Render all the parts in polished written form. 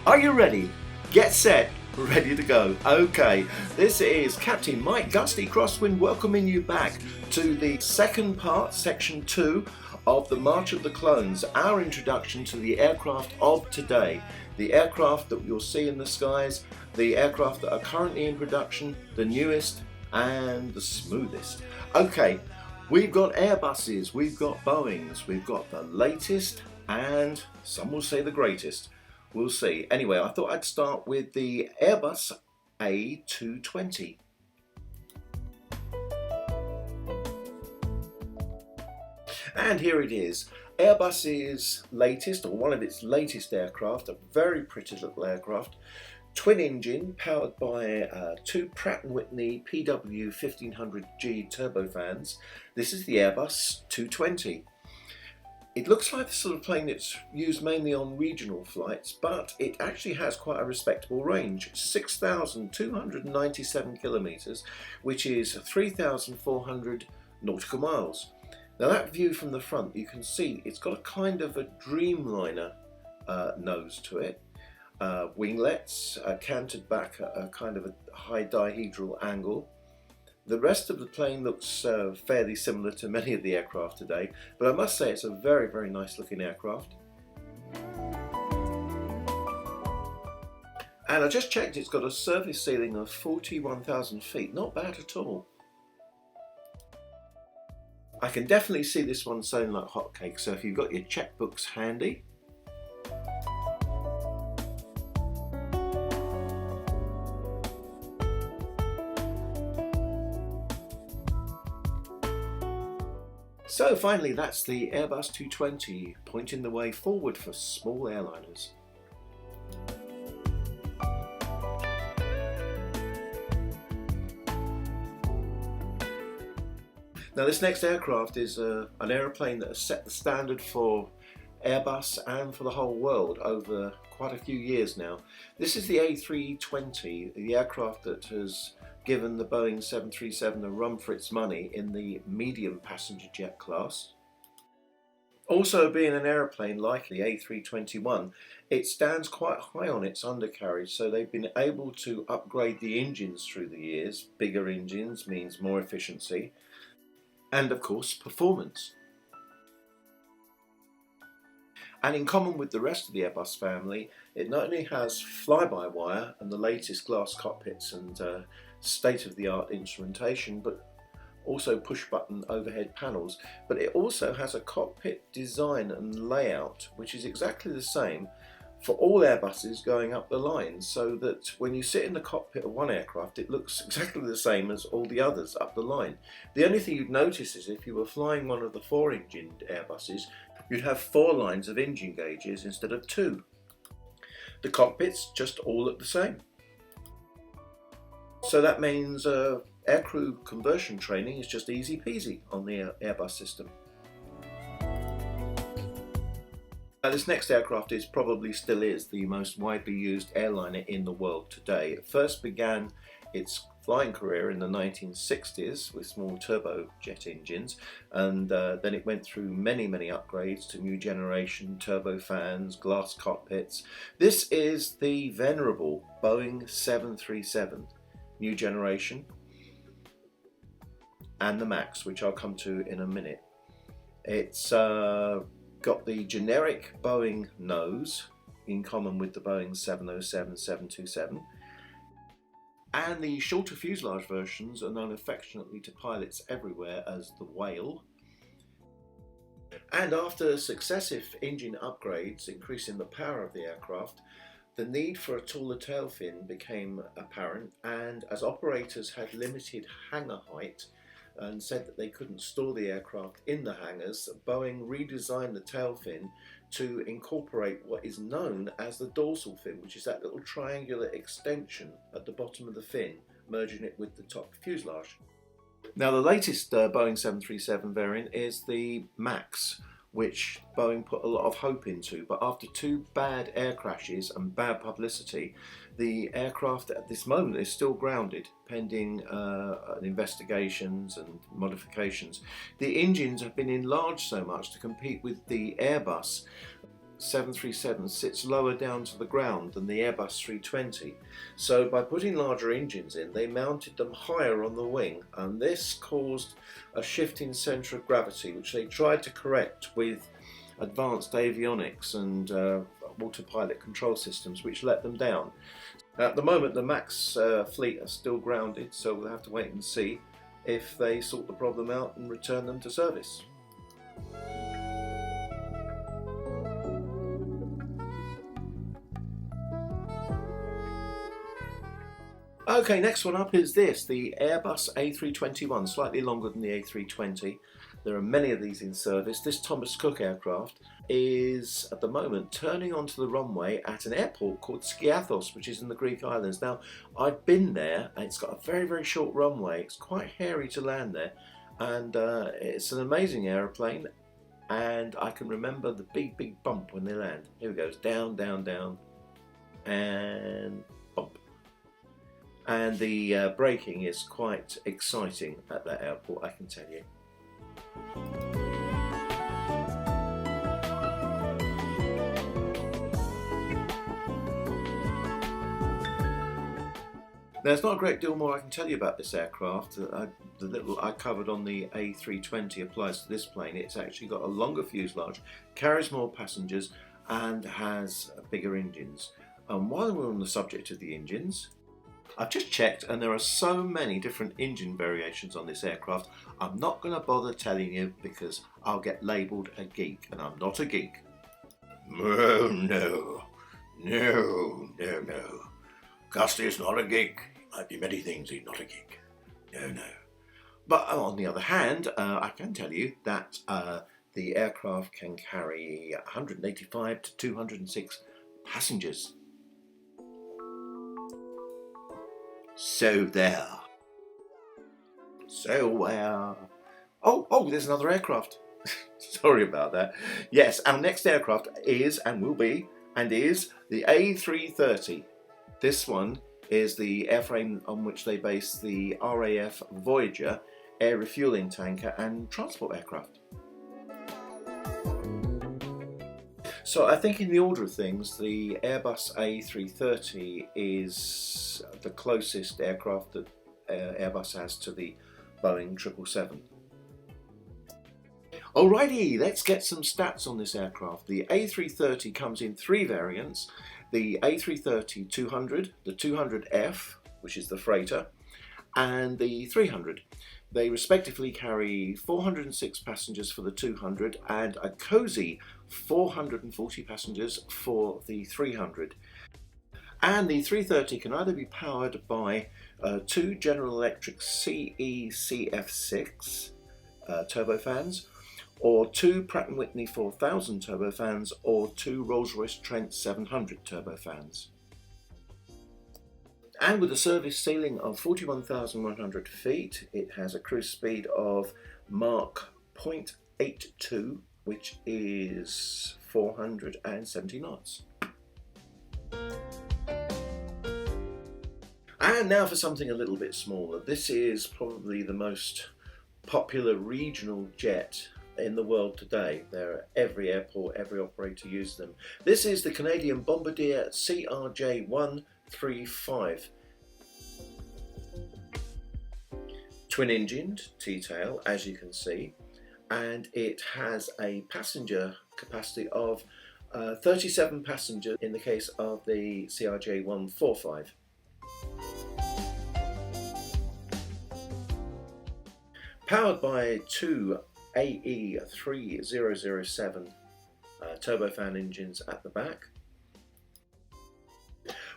Are you ready? Get set, ready to go. Okay, this is Captain Mike Gusty Crosswind welcoming you back to the second part, section 2 of the March of the Clones, our introduction to the aircraft of today. The aircraft that you'll see in the skies, the aircraft that are currently in production, the newest and the smoothest. Okay, we've got Airbuses, we've got Boeings, we've got the latest and some will say the greatest. We'll see. Anyway, I thought I'd start with the Airbus A220. And here it is, Airbus's latest, or one of its latest aircraft, a very pretty little aircraft, twin engine powered by two Pratt & Whitney PW1500G turbofans. This is the Airbus 220. It looks like the sort of plane that's used mainly on regional flights, but it actually has quite a respectable range, 6,297 kilometres, which is 3,400 nautical miles. Now that view from the front, you can see it's got a kind of a Dreamliner nose to it. Winglets canted back at a kind of a high dihedral angle. The rest of the plane looks fairly similar to many of the aircraft today, but I must say it's a very, very nice looking aircraft. And I just checked, it's got a service ceiling of 41,000 feet, not bad at all. I can definitely see this one selling like hotcakes, so if you've got your checkbooks handy. So finally, that's the Airbus 220, pointing the way forward for small airliners. Now this next aircraft is an aeroplane that has set the standard for Airbus and for the whole world over quite a few years now. This is the A320, the aircraft that has given the Boeing 737 a run for its money in the medium passenger jet class. Also, being an aeroplane like the A321, it stands quite high on its undercarriage, so they've been able to upgrade the engines through the years. Bigger engines means more efficiency and of course performance. And in common with the rest of the Airbus family, it not only has fly-by-wire and the latest glass cockpits and state-of-the-art instrumentation, but also push-button overhead panels, but it also has a cockpit design and layout which is exactly the same for all Airbuses going up the line, so that when you sit in the cockpit of one aircraft it looks exactly the same as all the others up the line. The only thing you'd notice is if you were flying one of the four-engined Airbuses, you'd have 4 lines of engine gauges instead of 2. The cockpits just all look the same. So that means aircrew conversion training is just easy peasy on the Airbus system. Now this next aircraft probably still is the most widely used airliner in the world today. It first began its flying career in the 1960s with small turbojet engines, and then it went through many upgrades to new generation turbofans, glass cockpits. This is the venerable Boeing 737, new generation, and the MAX, which I'll come to in a minute. It's got the generic Boeing nose in common with the Boeing 707, 727, and the shorter fuselage versions are known affectionately to pilots everywhere as the Whale. And after successive engine upgrades increasing the power of the aircraft, the need for a taller tail fin became apparent, and as operators had limited hangar height and said that they couldn't store the aircraft in the hangars, Boeing redesigned the tail fin to incorporate what is known as the dorsal fin, which is that little triangular extension at the bottom of the fin, merging it with the top fuselage. Now the latest Boeing 737 variant is the MAX, which Boeing put a lot of hope into, but after 2 bad air crashes and bad publicity, the aircraft at this moment is still grounded pending investigations and modifications. The engines have been enlarged so much to compete with the Airbus 737 sits lower down to the ground than the Airbus 320. So by putting larger engines in, they mounted them higher on the wing, and this caused a shift in centre of gravity, which they tried to correct with advanced avionics and autopilot control systems, which let them down. At the moment, the MAX fleet are still grounded, so we'll have to wait and see if they sort the problem out and return them to service. Okay, next one up is this, the Airbus A321, slightly longer than the A320. There are many of these in service. This Thomas Cook aircraft is at the moment turning onto the runway at an airport called Skiathos, which is in the Greek islands. Now, I've been there, and it's got a very, very short runway. It's quite hairy to land there, and it's an amazing aeroplane, and I can remember the big, big bump when they land. Here it goes, down, down, down, and bump. And the braking is quite exciting at that airport, I can tell you. There's not a great deal more I can tell you about this aircraft. The little I covered on the A320 applies to this plane. It's actually got a longer fuselage, carries more passengers, and has bigger engines. And while we're on the subject of the engines, I've just checked, and there are so many different engine variations on this aircraft. I'm not going to bother telling you because I'll get labelled a geek, and I'm not a geek. Oh, no. Gusty is not a geek. He might be many things, he's not a geek. No. But on the other hand, I can tell you that the aircraft can carry 185 to 206 passengers. So there. Oh, there's another aircraft. Sorry about that. Yes, our next aircraft is, and will be, and is the A330. This one is the airframe on which they base the RAF Voyager air refuelling tanker and transport aircraft. So I think in the order of things, the Airbus A330 is the closest aircraft that Airbus has to the Boeing 777. Alrighty, let's get some stats on this aircraft. The A330 comes in three variants: the A330-200, the 200F, which is the freighter, and the 300. They respectively carry 406 passengers for the 200 and a cosy 440 passengers for the 300. And the 330 can either be powered by two General Electric CECF6 turbofans, or two Pratt & Whitney 4000 turbofans, or two Rolls-Royce Trent 700 turbofans. And with a service ceiling of 41,100 feet, it has a cruise speed of Mach 0.82, which is 470 knots. And now for something a little bit smaller. This is probably the most popular regional jet in the world today. They're at every airport, every operator uses them. This is the Canadian Bombardier CRJ-135. Twin-engined T-tail, as you can see, and it has a passenger capacity of 37 passengers in the case of the CRJ-145. Powered by two AE3007 turbofan engines at the back,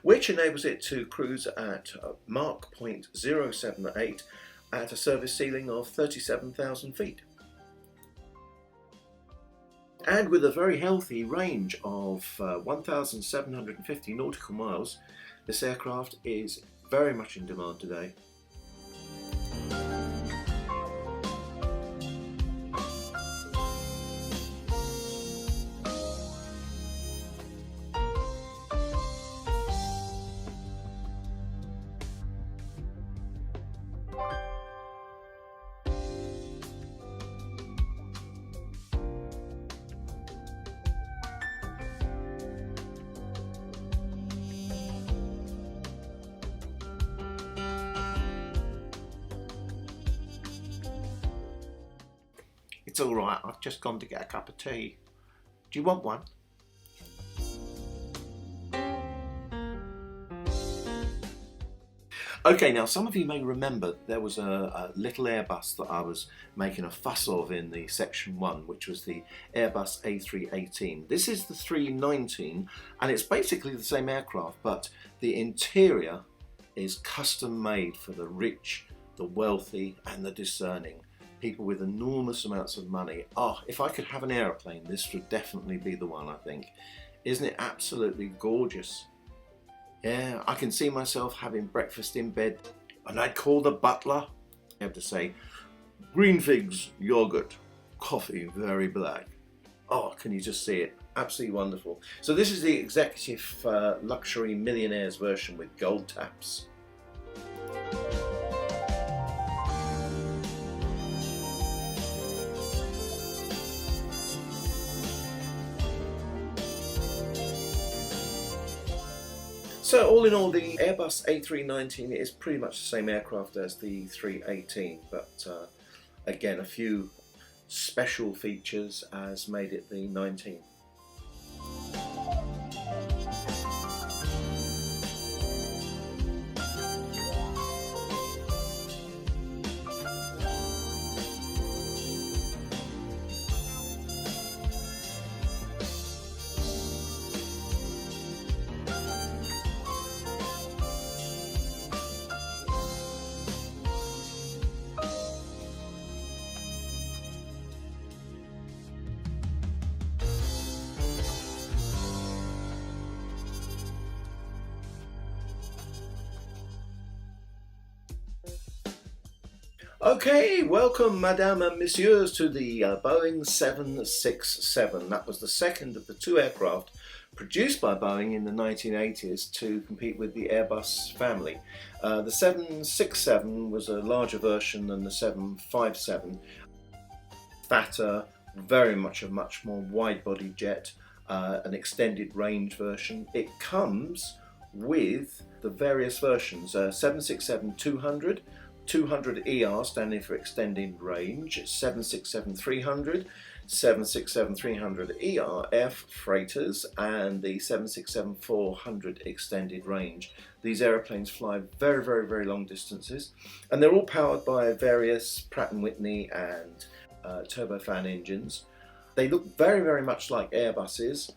which enables it to cruise at Mach 0.078 at a service ceiling of 37,000 feet. And with a very healthy range of 1,750 nautical miles, this aircraft is very much in demand today. It's all right, I've just gone to get a cup of tea. Do you want one? Okay, now some of you may remember there was a little Airbus that I was making a fuss of in the section 1, which was the Airbus A318. This is the 319, and it's basically the same aircraft, but the interior is custom made for the rich, the wealthy and the discerning. People with enormous amounts of money. Oh, if I could have an aeroplane, this would definitely be the one, I think. Isn't it absolutely gorgeous? Yeah, I can see myself having breakfast in bed, and I'd call the butler. I have to say, green figs, yogurt, coffee, very black. Oh, can you just see it? Absolutely wonderful. So this is the executive luxury millionaires version with gold taps. So all in all, the Airbus A319 is pretty much the same aircraft as the 318, but again, a few special features has made it the 19. Okay, welcome, Madame and Messieurs, to the Boeing 767. That was the second of the two aircraft produced by Boeing in the 1980s to compete with the Airbus family. The 767 was a larger version than the 757, fatter, very much a much more wide-body jet, an extended range version. It comes with the various versions, 767-200, 200ER standing for extended range, 767-300, 767-300ERF freighters, and the 767-400 extended range. These aeroplanes fly very, very, very long distances, and they're all powered by various Pratt & Whitney and turbofan engines. They look very, very much like Airbuses.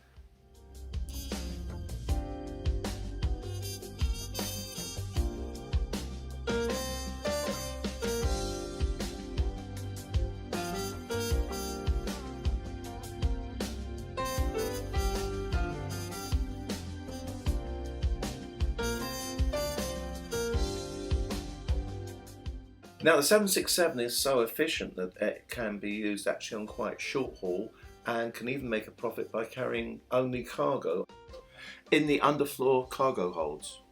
Now the 767 is so efficient that it can be used actually on quite short haul and can even make a profit by carrying only cargo in the underfloor cargo holds.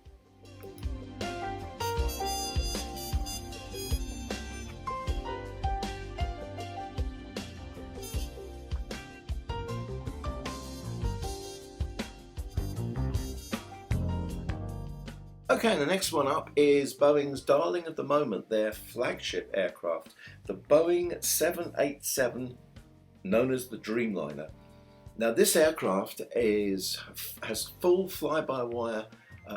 Okay, the next one up is Boeing's darling of the moment, their flagship aircraft, the Boeing 787, known as the Dreamliner. Now this aircraft has full fly-by-wire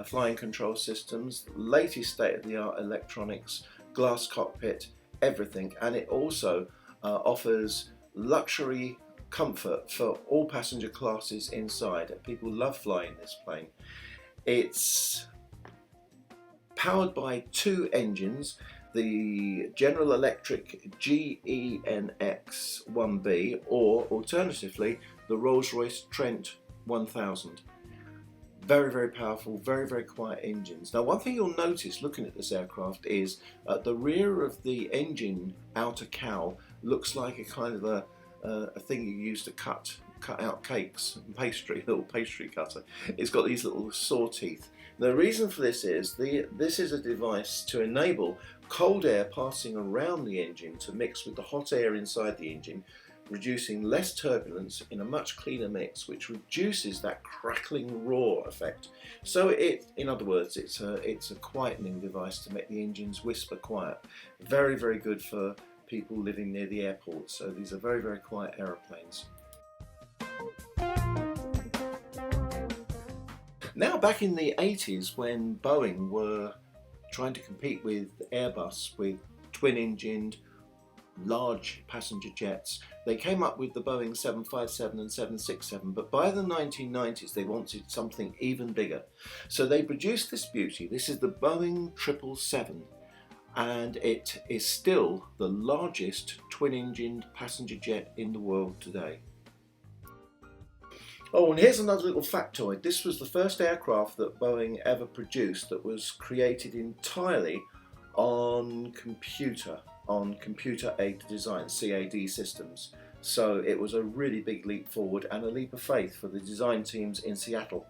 flying control systems, latest state-of-the-art electronics, glass cockpit, everything, and it also offers luxury comfort for all passenger classes inside. People love flying this plane. It's powered by two engines, the General Electric GEnx-1B, or alternatively the Rolls-Royce Trent 1000. Very, very powerful, very, very quiet engines. Now one thing you'll notice looking at this aircraft is the rear of the engine outer cowl looks like a kind of a thing you use to cut out cakes and pastry, little pastry cutter. It's got these little saw teeth. The reason for this is this is a device to enable cold air passing around the engine to mix with the hot air inside the engine, reducing less turbulence in a much cleaner mix, which reduces that crackling roar effect. So in other words, it's a quietening device to make the engines whisper quiet. Very, very good for people living near the airport, so these are very, very quiet aeroplanes. Now, back in the 80s, when Boeing were trying to compete with Airbus with twin-engined large passenger jets, they came up with the Boeing 757 and 767, but by the 1990s they wanted something even bigger. So they produced this beauty. This is the Boeing 777, and it is still the largest twin-engined passenger jet in the world today. Oh, and here's another little factoid. This was the first aircraft that Boeing ever produced that was created entirely on computer-aided design, CAD systems. So it was a really big leap forward and a leap of faith for the design teams in Seattle.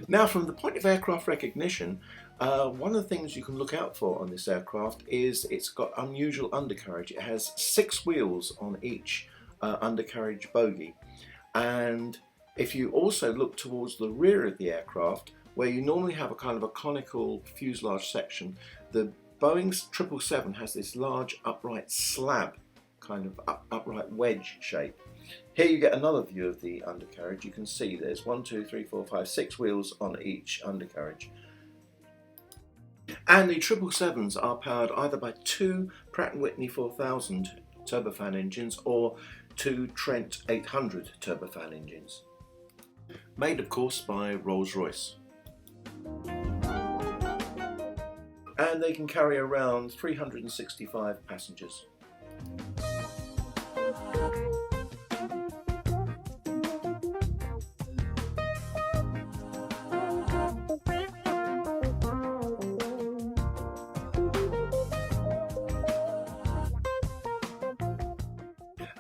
Now, from the point of aircraft recognition, one of the things you can look out for on this aircraft is it's got unusual undercarriage. It has 6 wheels on each undercarriage bogie. And if you also look towards the rear of the aircraft, where you normally have a kind of a conical fuselage section, the Boeing 777 has this large upright slab, kind of upright wedge shape. Here you get another view of the undercarriage. You can see there's 1, 2, 3, 4, 5, 6 wheels on each undercarriage. And the 777s are powered either by 2 Pratt & Whitney 4000 turbofan engines or 2 Trent 800 turbofan engines, made of course by Rolls-Royce. And they can carry around 365 passengers.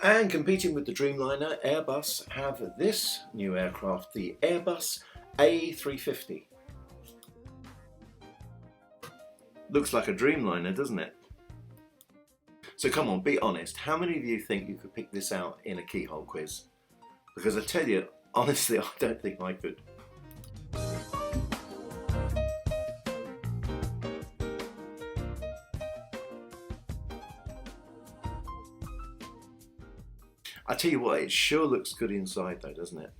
And competing with the Dreamliner, Airbus have this new aircraft, the Airbus A350. Looks like a Dreamliner, doesn't it? So come on, be honest, how many of you think you could pick this out in a Keyhole quiz? Because I tell you, honestly, I don't think I could. I tell you what, it sure looks good inside though, doesn't it?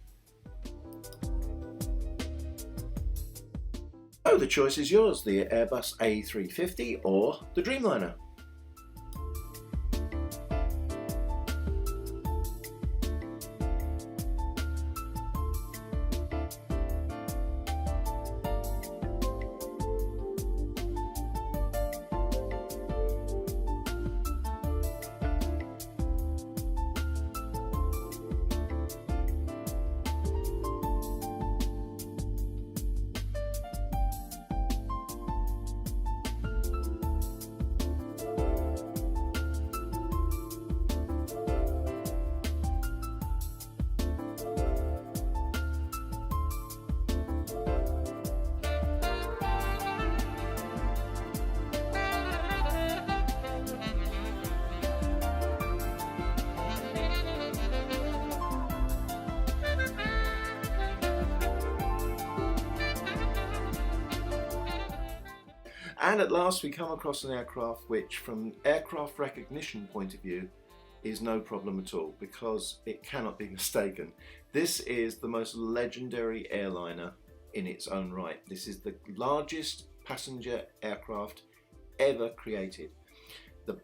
Oh, the choice is yours, the Airbus A350 or the Dreamliner. And at last we come across an aircraft which, from aircraft recognition point of view, is no problem at all, because it cannot be mistaken. This is the most legendary airliner in its own right. This is the largest passenger aircraft ever created. The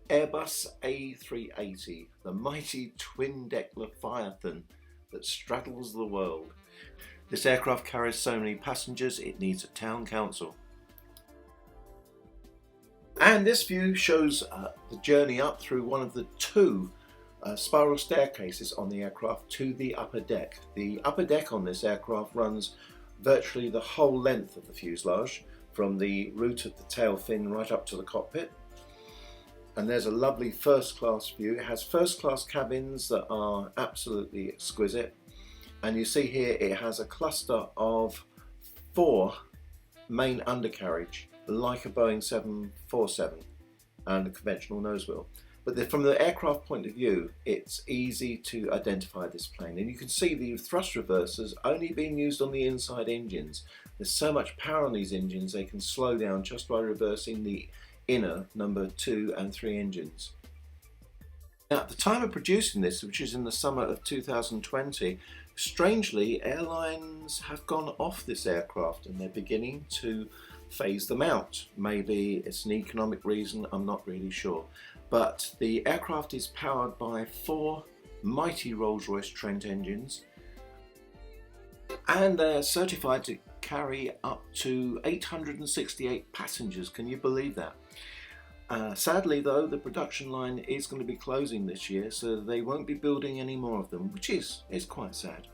Airbus A380, the mighty twin-deck Leviathan that straddles the world. This aircraft carries so many passengers it needs a town council. And this view shows the journey up through one of the 2 spiral staircases on the aircraft to the upper deck. The upper deck on this aircraft runs virtually the whole length of the fuselage, from the root of the tail fin right up to the cockpit. And there's a lovely first class view. It has first class cabins that are absolutely exquisite. And you see here it has a cluster of 4 main undercarriage, like a Boeing 747 and a conventional nose wheel. But from the aircraft point of view, it's easy to identify this plane. And you can see the thrust reversers only being used on the inside engines. There's so much power on these engines, they can slow down just by reversing the inner number 2 and 3 engines. Now, at the time of producing this, which is in the summer of 2020, strangely, airlines have gone off this aircraft and they're beginning to phase them out. Maybe it's an economic reason, I'm not really sure. But the aircraft is powered by 4 mighty Rolls-Royce Trent engines, and they're certified to carry up to 868 passengers. Can you believe that? Sadly though, the production line is going to be closing this year, so they won't be building any more of them, which is quite sad.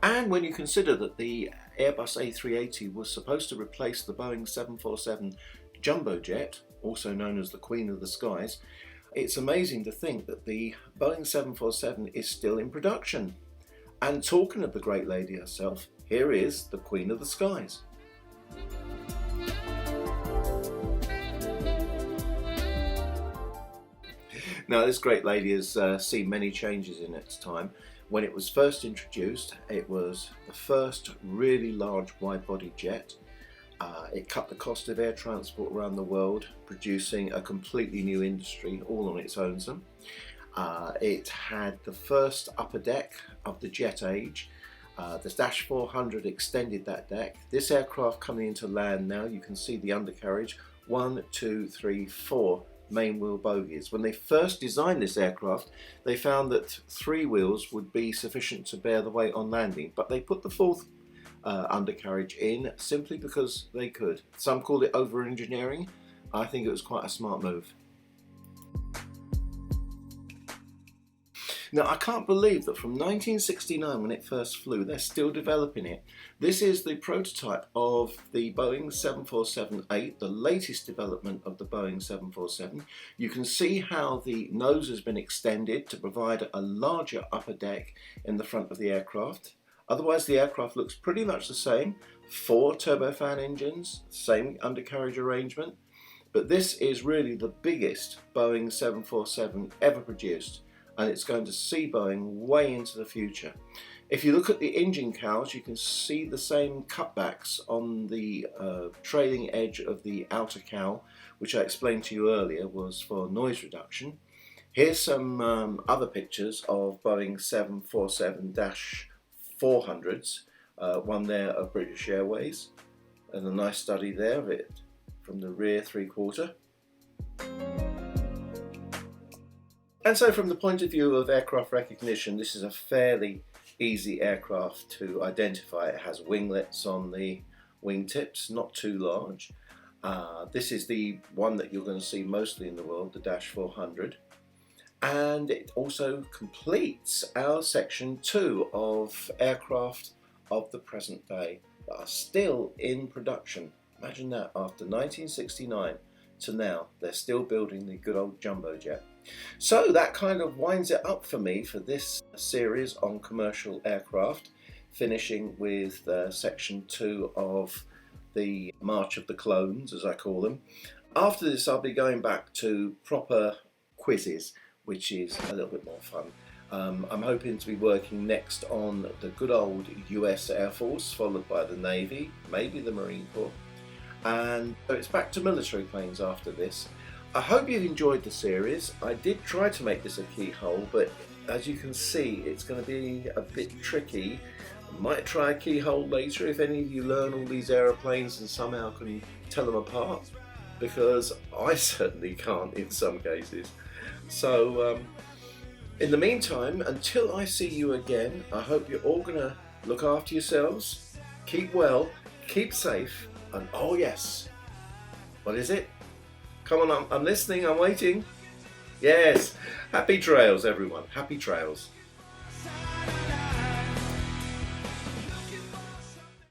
And when you consider that the Airbus A380 was supposed to replace the Boeing 747 jumbo jet, also known as the Queen of the Skies, it's amazing to think that the Boeing 747 is still in production. And talking of the great lady herself, here is the Queen of the Skies. Now, this great lady has seen many changes in its time. When it was first introduced, it was the first really large wide-body jet. It cut the cost of air transport around the world, producing a completely new industry all on its own. It had the first upper deck of the jet age. The Dash 400 extended that deck. This aircraft coming into land now, you can see the undercarriage, 1, 2, 3, 4 main wheel bogies. When they first designed this aircraft, they found that 3 wheels would be sufficient to bear the weight on landing, but they put the 4th undercarriage in simply because they could. Some called it over-engineering. I think it was quite a smart move. Now, I can't believe that from 1969, when it first flew, they're still developing it. This is the prototype of the Boeing 747-8, the latest development of the Boeing 747. You can see how the nose has been extended to provide a larger upper deck in the front of the aircraft. Otherwise, the aircraft looks pretty much the same. 4 turbofan engines, same undercarriage arrangement. But this is really the biggest Boeing 747 ever produced, and it's going to see Boeing way into the future. If you look at the engine cowls, you can see the same cutbacks on the trailing edge of the outer cowl, which I explained to you earlier was for noise reduction. Here's some other pictures of Boeing 747-400s, one there of British Airways, and a nice study there of it from the rear 3/4. And so from the point of view of aircraft recognition, this is a fairly easy aircraft to identify. It has winglets on the wingtips, not too large. This is the one that you're going to see mostly in the world, the Dash 400. And it also completes our section 2 of aircraft of the present day that are still in production. Imagine that, after 1969 to now, they're still building the good old jumbo jet. So that kind of winds it up for me for this series on commercial aircraft, finishing with section 2 of the March of the Clones, as I call them. After this, I'll be going back to proper quizzes, which is a little bit more fun. I'm hoping to be working next on the good old US Air Force, followed by the Navy, maybe the Marine Corps. And so it's back to military planes after this. I hope you've enjoyed the series. I did try to make this a keyhole, but as you can see, it's going to be a bit tricky. I might try a keyhole later if any of you learn all these aeroplanes and somehow can tell them apart, because I certainly can't in some cases. So in the meantime, until I see you again, I hope you're all going to look after yourselves, keep well, keep safe, and oh yes, what is it? Come on, I'm listening, I'm waiting. Yes, happy trails everyone, happy trails.